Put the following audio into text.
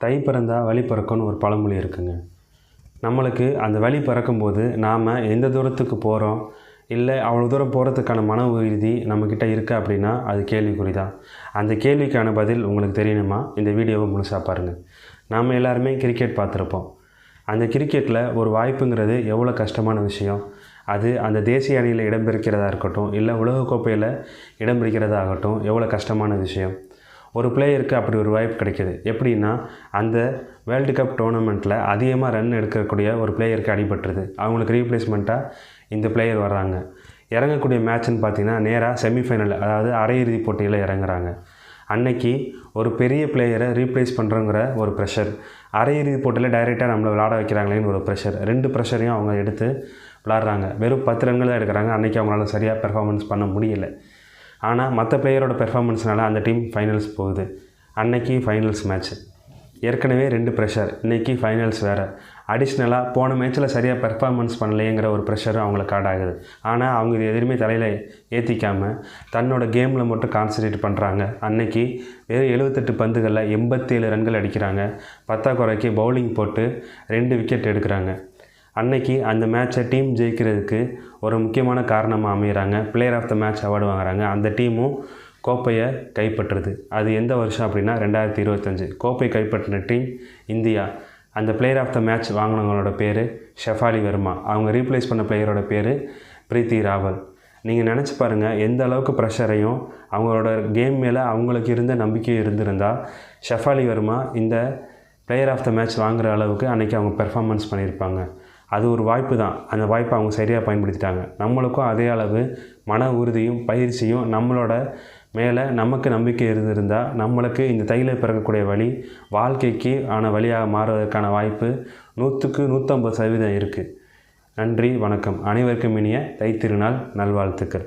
தை பிறந்தா வழி பிறக்கும்னு ஒரு பழமொழி இருக்குங்க. நம்மளுக்கு அந்த வழி பிறக்கும்போது நாம் எந்த தூரத்துக்கு போகிறோம், இல்லை அவ்வளோ தூரம் போகிறதுக்கான மன உறுதி நம்மக்கிட்ட இருக்கா அப்படின்னா அது கேள்விக்குறி தான். அந்த கேள்விக்கான பதில் உங்களுக்கு தெரியணுமா? இந்த வீடியோவை முழுசாக பாருங்கள். நாம் எல்லாருமே கிரிக்கெட் பார்த்துருப்போம். அந்த கிரிக்கெட்டில் ஒரு வாய்ப்புங்கிறது எவ்வளோ கஷ்டமான விஷயம். அது அந்த தேசிய அணியில் இடம் பிடிக்கிறதா இருக்கட்டும், இல்லை உலகக்கோப்பையில் இடம் பிடிக்கிறதா ஆகட்டும், எவ்வளோ கஷ்டமான விஷயம். ஒரு பிளேயருக்கு அப்படி ஒரு வாய்ப்பு கிடைக்கிது. எப்படின்னா, அந்த வேர்ல்டு கப் டோர்னமெண்ட்டில் அதிகமாக ரன் எடுக்கக்கூடிய ஒரு பிளேயருக்கு அடிபட்டுருது. அவங்களுக்கு ரீப்ளேஸ்மெண்ட்டாக இந்த பிளேயர் வர்றாங்க. இறங்கக்கூடிய மேட்ச்னு பார்த்திங்கன்னா நேராக செமிஃபைனல், அதாவது அரையிறுதி போட்டியில் இறங்குறாங்க. அன்னைக்கு ஒரு பெரிய பிளேயரை ரீப்ளேஸ் பண்ணுறோங்கிற ஒரு ப்ரெஷர், அரையிறுதி போட்டியில் டைரெக்டாக நம்மளை விளாட வைக்கிறாங்களேன்னு ஒரு ப்ரெஷர், ரெண்டு ப்ரெஷரையும் அவங்க எடுத்து விளாட்றாங்க. வெறும் 10 ரன்கள் தான் எடுக்கிறாங்க. அன்றைக்கி அவங்களால சரியாக பெர்ஃபார்மன்ஸ் பண்ண முடியலை. ஆனால் மற்ற பிளேயரோட பெர்ஃபார்மன்ஸ்னால அந்த டீம் ஃபைனல்ஸ் போகுது. அன்னைக்கு ஃபைனல்ஸ் மேட்ச். ஏற்கனவே 2 ப்ரெஷர், இன்றைக்கி ஃபைனல்ஸ் வேறு. அடிஷ்னலாக போன மேட்ச்சில் சரியாக பெர்ஃபார்மன்ஸ் பண்ணலையேங்கிற ஒரு ப்ரெஷரும் அவங்களுக்கு ஆட் ஆகுது. ஆனால் அவங்க இது எதுவுமே தலையில் ஏற்றிக்காமல் தன்னோட கேமில் மட்டும் கான்சன்ட்ரேட் பண்ணுறாங்க. அன்னைக்கு வெறும் 78 பந்துகளில் 87 ரன்கள் அடிக்கிறாங்க. பத்தாக்குறைக்கு பவுலிங் போட்டு 2 விக்கெட் எடுக்கிறாங்க. அன்னைக்கு அந்த மேட்சை டீம் ஜெயிக்கிறதுக்கு ஒரு முக்கியமான காரணமாக அமைகிறாங்க. Player of the match award வாங்குறாங்க. அந்த டீமும் கோப்பையை கைப்பற்றுது. அது எந்த வருஷம் அப்படின்னா 2025. கோப்பை கைப்பற்றின டீம் இந்தியா. அந்த பிளேயர் ஆஃப் த மேட்ச் வாங்கினவங்களோட பேர் ஷெஃபாலி வர்மா. அவங்க ரீப்ளேஸ் பண்ண பிளேயரோட பேர் பிரீத்தி ராவல். நீங்கள் நினச்சி பாருங்கள், எந்த அளவுக்கு ப்ரெஷரையும் அவங்களோட கேம் மேலே அவங்களுக்கு இருந்த நம்பிக்கையும் இருந்திருந்தால் ஷெஃபாலி வர்மா இந்த பிளேயர் ஆஃப் த மேட்ச் வாங்குகிற அளவுக்கு அன்றைக்கி அவங்க பெர்ஃபார்மன்ஸ் பண்ணியிருப்பாங்க. அது ஒரு வாய்ப்பு தான். அந்த வாய்ப்பை அவங்க சரியாக பயன்படுத்திட்டாங்க. நம்மளுக்கும் அதே அளவு மன உறுதியும் பயிற்சியும் நம்மளோட மேலே நமக்கு நம்பிக்கை இருந்திருந்தால் நம்மளுக்கு இந்த தையில் பிறக்கக்கூடிய வழி வாழ்க்கைக்கு ஆன வழியாக மாறுவதற்கான வாய்ப்பு 100க்கு 150% இருக்குது. நன்றி, வணக்கம். அனைவருக்கும் இனிய தை திருநாள் நல்வாழ்த்துக்கள்.